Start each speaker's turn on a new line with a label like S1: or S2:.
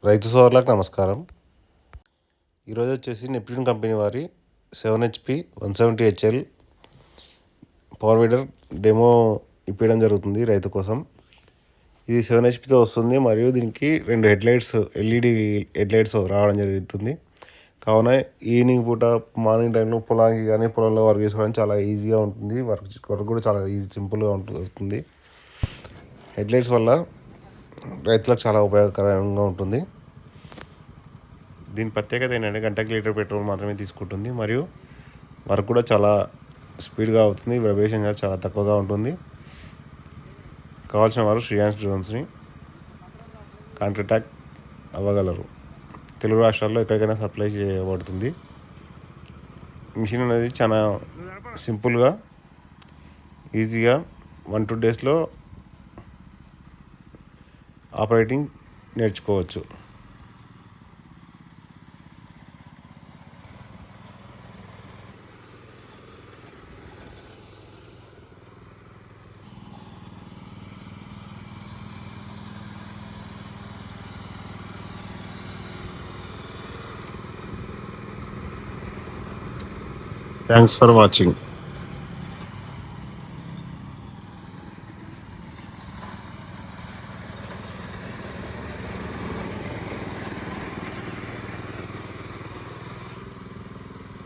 S1: రైతు సోదరులకు నమస్కారం. ఈరోజు వచ్చేసి నెప్ట్యూన్ కంపెనీ వారి 7 HP 170 HL power weeder demo ఇప్పించడం జరుగుతుంది రైతు కోసం. ఇది 7 HP వస్తుంది మరియు దీనికి 2 హెడ్లైట్స్ LED హెడ్లైట్స్ రావడం జరుగుతుంది. కావున ఈవినింగ్ పూట మార్నింగ్ టైంలో పొలానికి కానీ పొలంలో వర్క్ చేసుకోవడానికి చాలా ఈజీగా ఉంటుంది. వర్క్ కూడా చాలా సింపుల్గా ఉంటుంది. హెడ్లైట్స్ వల్ల రైతులకు చాలా ఉపయోగకరంగా ఉంటుంది. దీని ప్రత్యేకత ఏంటంటే గంటకి లీటర్ పెట్రోల్ మాత్రమే తీసుకుంటుంది మరియు వర్క్ కూడా చాలా స్పీడ్గా అవుతుంది. వైబ్రేషన్ చాలా తక్కువగా ఉంటుంది. కావాల్సిన వారు శ్రీయాన్స్ డ్రోన్స్ని కాంటాక్ట్ అవ్వగలరు. తెలుగు రాష్ట్రాల్లో ఎక్కడికైనా సప్లై చేయబడుతుంది. మిషన్ అనేది చాలా సింపుల్గా ఈజీగా 1-2 డేస్లో ఆపరేటింగ్ నేర్చుకోవచ్చు. Thanks for watching.